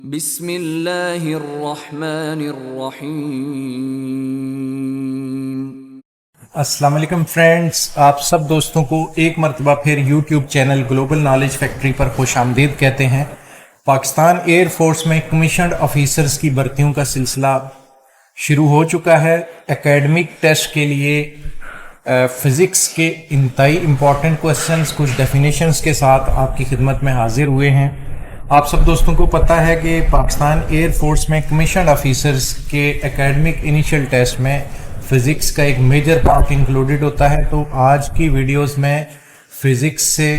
बिस्मिल्लाहिर्रहमानिर्रहीम। अस्सलाम वालेकुम फ्रेंड्स, आप सब दोस्तों को एक मरतबा फिर YouTube channel global knowledge factory पर खुश आमदीद कहते हैं। पाकिस्तान एयर फोर्स में कमीशन्ड ऑफिसर्स की भर्तियों का सिलसिला शुरू हो चुका है। एकेडमिक टेस्ट के लिए फ़िज़िक्स के इंतहाई इम्पॉर्टेंट क्वेश्चंस कुछ डेफिनेशंस के साथ आपकी खिदमत में हाजिर हुए हैं। आप सब दोस्तों को पता है कि पाकिस्तान एयर फोर्स में कमीशन्ड ऑफिसर्स के एकेडमिक इनिशियल टेस्ट में फ़िज़िक्स का एक मेजर पार्ट इंक्लूडेड होता है। तो आज की वीडियोस में फ़िज़िक्स से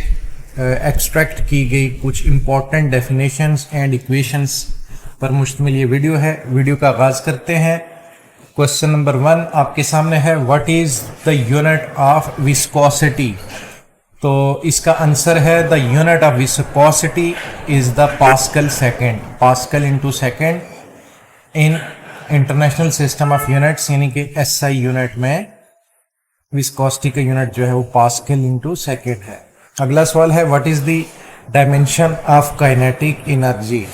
एक्सट्रैक्ट की गई कुछ इम्पॉर्टेंट डेफिनेशंस एंड इक्वेशंस पर मुश्तमिल ये वीडियो है। वीडियो का आगाज़ करते हैं। क्वेश्चन नंबर 1 आपके सामने है, what is the unit of viscosity. तो इसका आंसर है the unit of viscosity is the pascal second. Pascal into second in international system of units यानी कि SI यूनिट में विस्कोसिटी का यूनिट जो है वो पास्कल इंटू सेकेंड है। अगला सवाल है, what is the dimension of kinetic energy.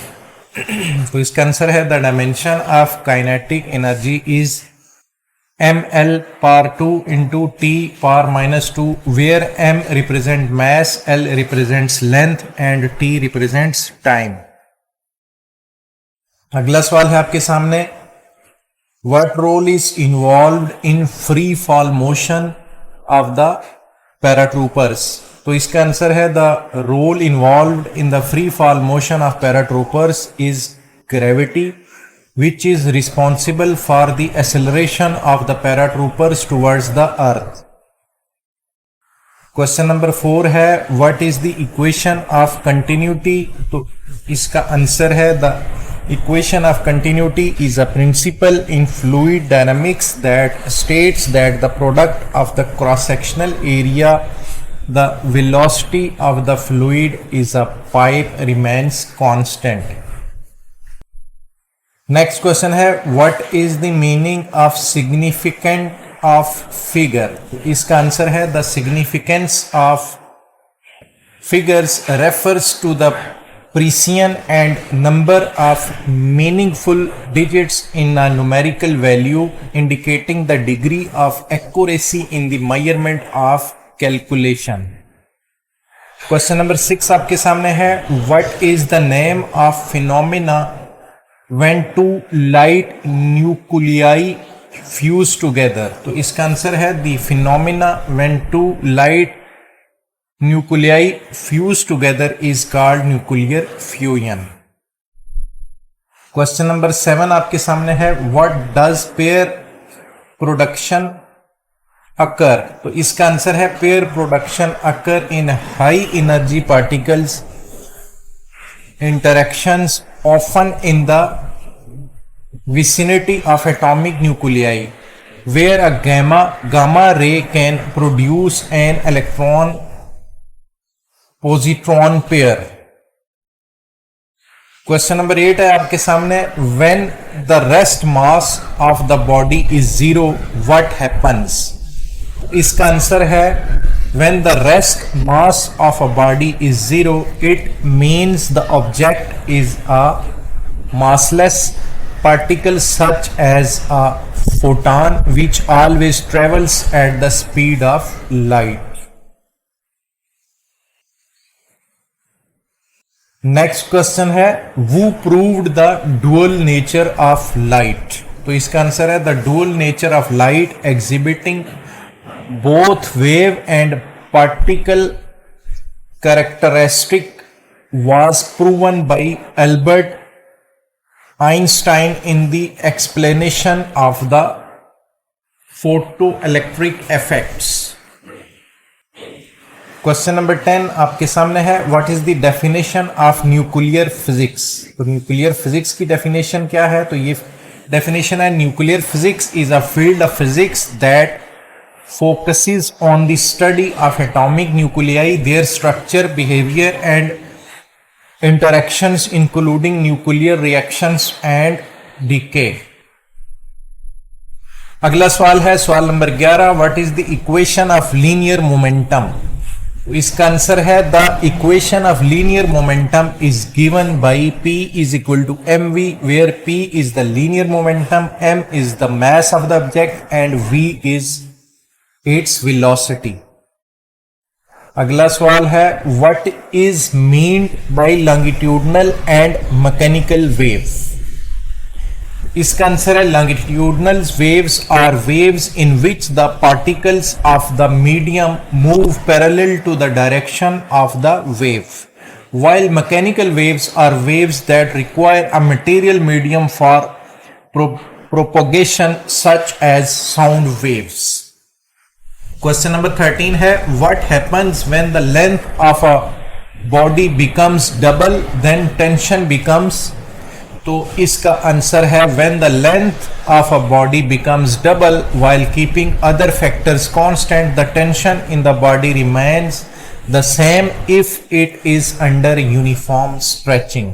तो इसका आंसर है the dimension of kinetic energy is ml power 2 into t power -2 where m represent mass, l represents length and t represents time. अगला सवाल है आपके सामने, what role is involved in free fall motion of the paratroopers। तो इसका answer है the role involved in the free fall motion of paratroopers is gravity which is responsible for the acceleration of the paratroopers towards the earth। Question number 4 है, what is the equation of continuity। तो इसका answer है the equation of continuity is a principle in fluid dynamics that states that the product of the cross-sectional area, the velocity of the fluid is a pipe remains constant। Next question है, what is the meaning of significant of figure. इसका answer है the significance of figures refers to the precision and number of meaningful digits in a numerical value indicating the degree of accuracy in the measurement of calculation. Question number 6 आपके सामने है, what is the name of phenomena when two light nuclei fuse together। तो इसका answer है the phenomena when two light nuclei fuse together is called nuclear fusion। Question number 7 आपके सामने है, what does pair production occur। तो इसका answer है pair production occur in high energy particles interactions often in the vicinity of atomic nuclei where a gamma ray can produce an electron positron pair। Question number 8 है आपके सामने, when the rest mass of the body is 0 what happens। इसका answer है when the rest mass of a body is 0 it means the object is a massless particle such as a photon which always travels at the speed of light। Next question है, who proved the dual nature of light। तो इसका answer है the dual nature of light exhibiting both wave and particle characteristic was proven by Albert Einstein in the explanation of the photoelectric effects। Question number 10 आपके सामने है, what is the definition of nuclear physics. तो nuclear physics की definition क्या है। तो ये definition है, nuclear physics is a field of physics that focuses on the study of atomic nuclei, their structure, behavior and interactions including nuclear reactions and decay। अगला सवाल है, सवाल number 11, what is the equation of linear momentum. इसका answer है the equation of linear momentum is given by P is equal to mv, where P is the linear momentum, m is the mass of the object and v is its velocity. अगला सवाल है what is meant by longitudinal and mechanical wave. इसका answer है longitudinal waves are waves in which the particles of the medium move parallel to the direction of the wave, while mechanical waves are waves that require a material medium for propagation such as sound waves. Question number 13 है what happens when the length of a body becomes double then tension becomes। तो इसका answer है when the length of a body becomes double while keeping other factors constant, the tension in the body remains the same if it is under uniform stretching.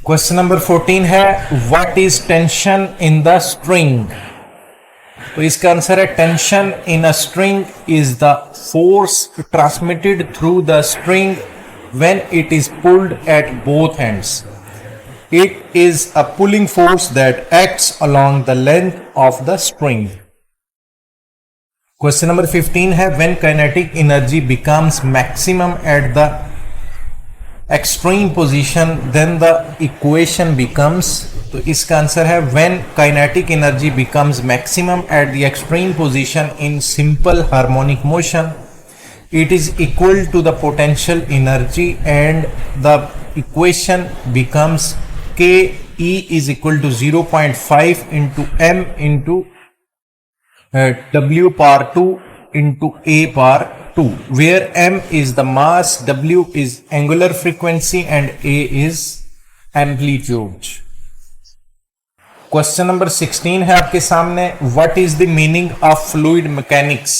Question number 14 है what is tension in the string। तो इसका answer है tension in a string is the force transmitted through the string when it is pulled at both ends. It is a pulling force that acts along the length of the string. Question number 15 है when kinetic energy becomes maximum at the extreme position then the equation becomes। तो इसका answer है when kinetic energy becomes maximum at the extreme position in simple harmonic motion it is equal to the potential energy and the equation becomes K E is equal to 0.5 into m into W power 2 into A power 2, where m is the mass, W is angular frequency and A is amplitude. Question number 16 है आपके सामने what is the meaning of fluid mechanics।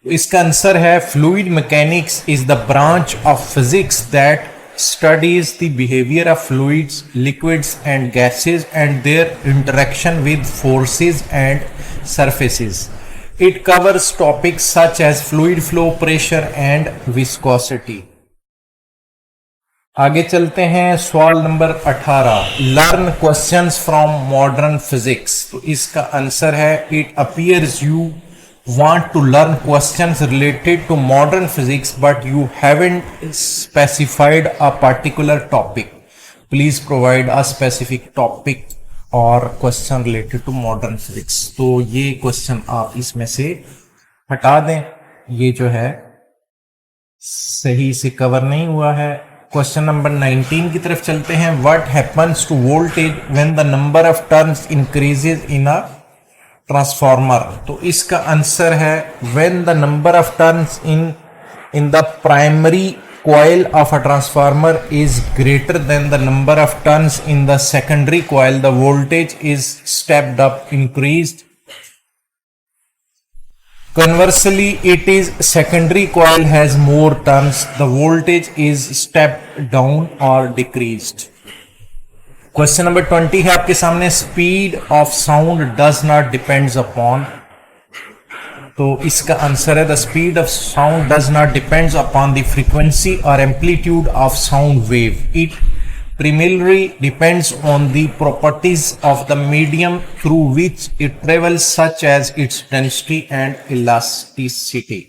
इसका answer है fluid mechanics is the branch of physics that studies the behaviour of fluids, liquids and gases and their interaction with forces and surfaces. It covers topics such as fluid flow, pressure and viscosity. आगे चलते हैं सवाल number 18 learn questions from modern physics. तो इसका answer है it appears you want to learn questions related to modern physics but you haven't specified a particular topic. Please provide a specific topic or question related to modern physics. तो ये question आप इसमें से हटा दें, ये जो है सही से कवर नहीं हुआ है। क्वेश्चन नंबर 19 की तरफ चलते हैं what happens to voltage when the number of turns increases in a transformer. तो इसका आंसर है when the number of turns in the primary coil of a transformer is greater than the number of turns in the secondary coil, the voltage is stepped up, increased. Conversely, it is secondary coil has more turns, the voltage is stepped down or decreased. Question number 20 है आपके सामने speed of sound does not depends upon. तो इसका answer है the speed of sound does not depends upon the frequency और amplitude of sound wave. It primarily depends on the properties of the medium through which it travels such as its density and elasticity.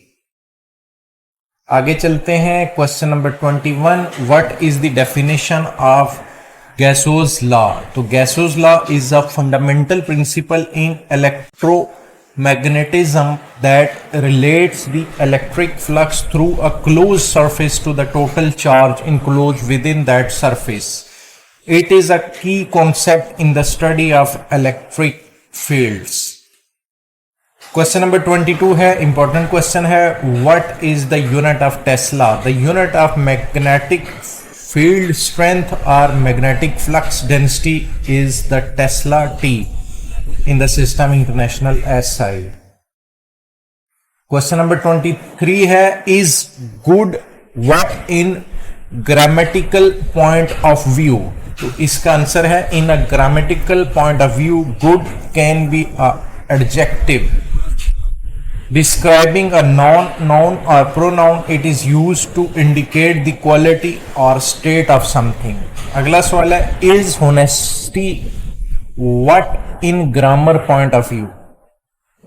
आगे चलते हैं question number 21 what is the definition of Gauss's law। तो Gauss's law is a fundamental principle in electromagnetism that relates the electric flux through a closed surface to the total charge enclosed within that surface. It is a key concept in the study of electric fields. Question number 22 है important question है what is the unit of Tesla? The unit of magnetic field strength or magnetic flux density is the Tesla T in the System International SI. Question number 23 है is good what in grammatical point of view? तो इसका answer है in a grammatical point of view good can be a adjective Describing a noun or pronoun, it is used to indicate the quality or state of something. अगला सवाल है, is honesty what in grammar point of view?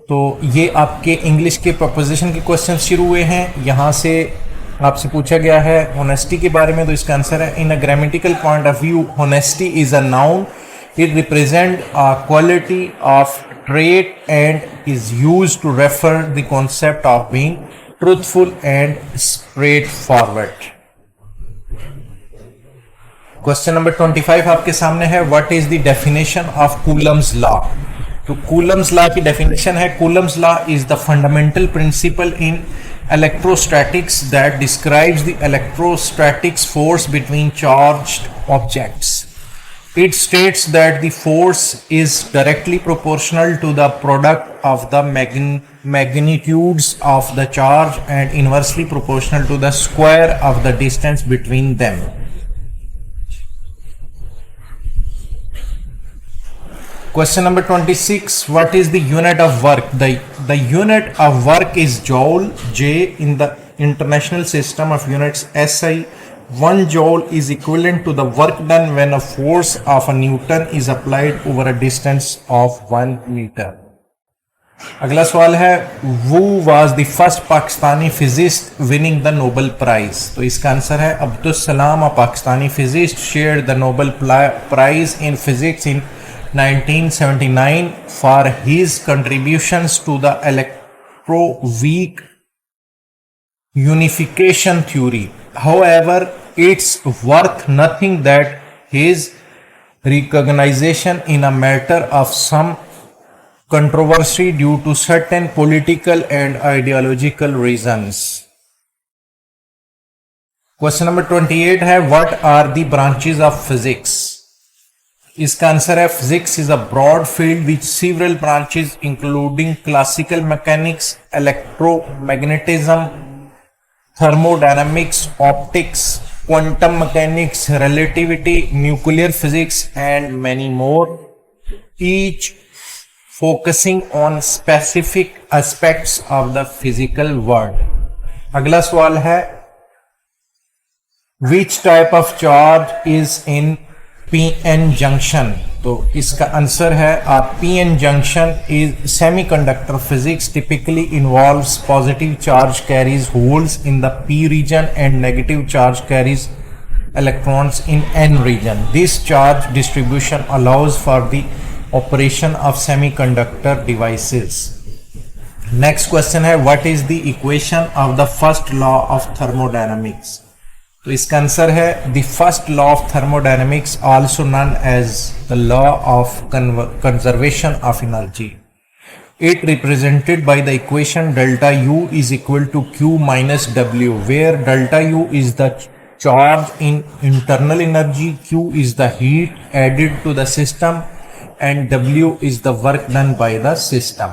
तो ये आपके English के preposition के question शुरू हुए हैं, यहां से आपसे पूछा गया है honesty के बारे में, तो इसका आंसर है in a grammatical point of view honesty is a noun. It represents a quality of trait and is used to refer the concept of being truthful and straightforward. Question number 25 आपके सामने है, what is the definition of Coulomb's law? तो Coulomb's law की definition है, Coulomb's law is the fundamental principle in electrostatics that describes the electrostatics force between charged objects. It states that the force is directly proportional to the product of the magnitudes of the charge and inversely proportional to the square of the distance between them. Question number 26. What is the unit of work? The unit of work is joule, J in the international system of units SI. 1 joule is equivalent to the work done when a force of a Newton is applied over a distance of 1 meter. अगला सवाल है, who was the first Pakistani physicist winning the Nobel Prize? तो इसका answer है Abdul Salam, a Pakistani physicist shared the Nobel Prize in Physics in 1979 for his contributions to the electroweak unification theory. However, it's worth nothing that his recognition in a matter of some controversy due to certain political and ideological reasons. Question number 28 है, what are the branches of physics? इसका answer है, physics is a broad field with several branches including classical mechanics, electromagnetism, thermodynamics, optics, quantum mechanics, relativity, nuclear physics, and many more, each focusing on specific aspects of the physical world. अगला सवाल है, which type of charge is in PN junction? तो इसका answer है, PN junction is semiconductor physics typically involves positive charge carries holes in the P region and negative charge carries electrons in N region. This charge distribution allows for the operation of semiconductor devices. Next question है, what is the equation of the first law of thermodynamics? तो इसका answer है, the first law of thermodynamics also known as the law of conservation of energy. It represented by the equation delta U is equal to Q minus W, where delta U is the charge in internal energy, Q is the heat added to the system, and W is the work done by the system.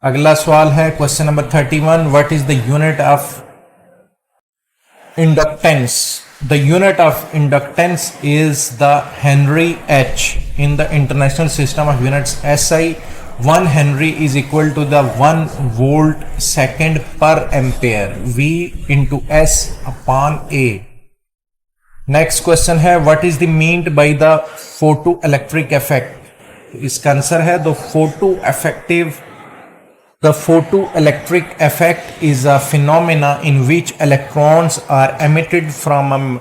अगला सवाल है, question number 31, what is the unit of inductance? The unit of inductance is the Henry H. In the international system of units SI, 1 Henry is equal to the 1 volt second per ampere, V into S upon A. Next question है, what is the meant by the photoelectric effect? इसका answer है, the photoelectric effect is a phenomena in which electrons are emitted from a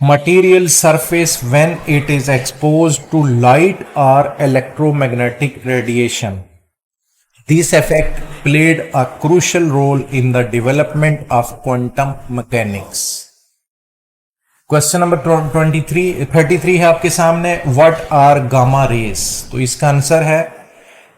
material surface when it is exposed to light or electromagnetic radiation. This effect played a crucial role in the development of quantum mechanics. Question number 33 है आपके सामने, what are gamma rays? तो इसका answer है,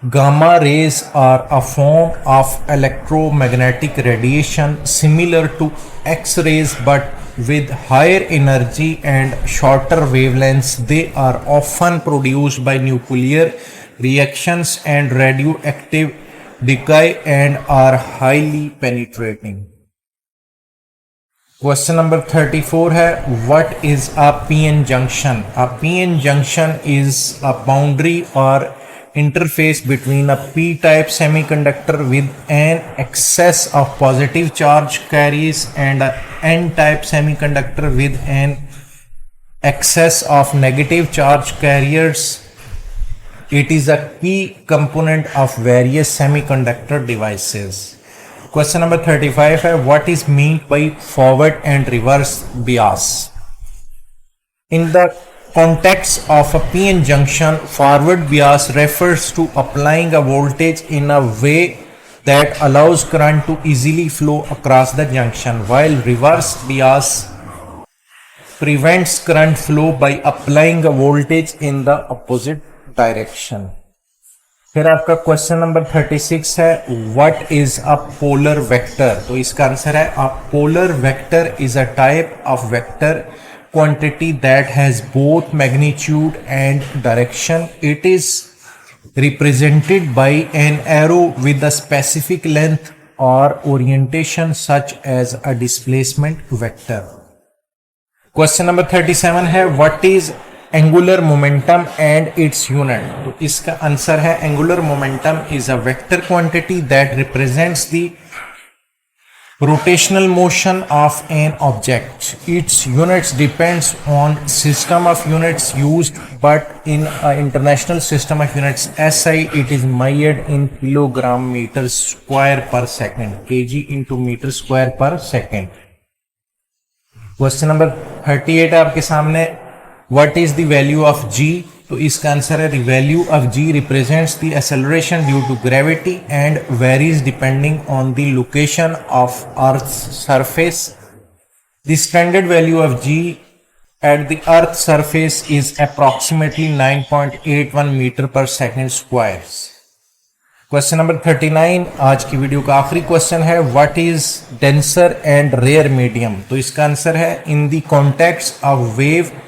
gamma rays are a form of electromagnetic radiation similar to X-rays but with higher energy and shorter wavelengths. They are often produced by nuclear reactions and radioactive decay and are highly penetrating. Question number 34 है, what is a PN junction? A PN junction is a boundary or interface between a p-type semiconductor with an excess of positive charge carries and a n-type semiconductor with an excess of negative charge carriers. It is a key component of various semiconductor devices. Question number 35 है what is meant by forward and reverse bias? In the context of a PN junction, forward bias refers to applying a voltage in a way that allows current to easily flow across the junction, while reverse bias prevents current flow by applying a voltage in the opposite direction. फिर आपका question number 36 है what is a polar vector? तो इसका answer है a polar vector is a type of vector quantity that has both magnitude and direction. It is represented by an arrow with a specific length or orientation such as a displacement vector. Question number 37 है what is angular momentum and its unit? तो इसका answer है angular momentum is a vector quantity that represents the rotational motion of an object. Its units depends on system of units used, but in an international system of units SI it is measured in kilogram meter square per second, kg into meter square per second. Question number 38 है आपके सामने what is the value of g? तो इसका answer है the value of g represents the acceleration due to gravity and varies depending on the location of Earth's surface. The standard value of g at the Earth's surface is approximately 9.81 meter per second squares. Question number 39 आज की video का आखिरी question है what is denser and rare medium? तो इसका answer है in the context of wave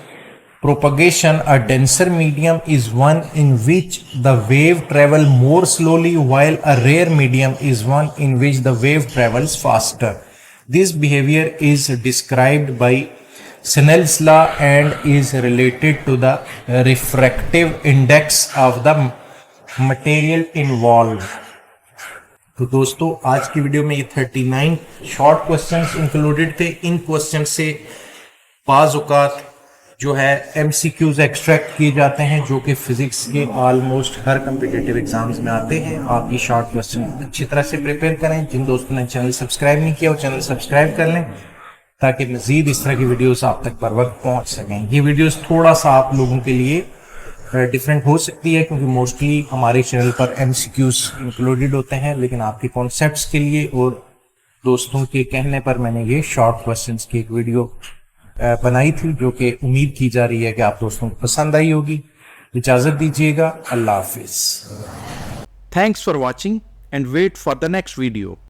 propagation, a denser medium is one in which the wave travels more slowly, while a rare medium is one in which the wave travels faster. This behavior is described by Snell's law and is related to the refractive index of the material involved. तो दोस्तों आज की video में ये 39 short questions included थे. इन question से बाज़ औक़ात जो है MCQs एक्सट्रैक्ट किए जाते हैं जो कि फिजिक्स के ऑलमोस्ट हर कम्पिटिटिव एग्जाम्स में आते हैं. आप ये शॉर्ट क्वेश्चन अच्छी तरह से प्रिपेयर करें. जिन दोस्तों ने चैनल सब्सक्राइब नहीं किया वो चैनल सब्सक्राइब कर लें ताकि मजीद इस तरह की वीडियोस आप तक पर वक्त पहुंच सकें. ये वीडियोस थोड़ा सा आप लोगों के लिए डिफरेंट हो सकती है क्योंकि मोस्टली हमारे चैनल पर MCQs इंक्लूडेड होते हैं, लेकिन आपके कॉन्सेप्ट्स के लिए और दोस्तों के कहने पर मैंने ये शॉर्ट क्वेश्चंस की एक वीडियो बनाई थी जो कि उम्मीद की जा रही है कि आप दोस्तों को पसंद आई होगी. इजाजत दीजिएगा. अल्लाह हाफिज. Thanks for watching and wait for the next video.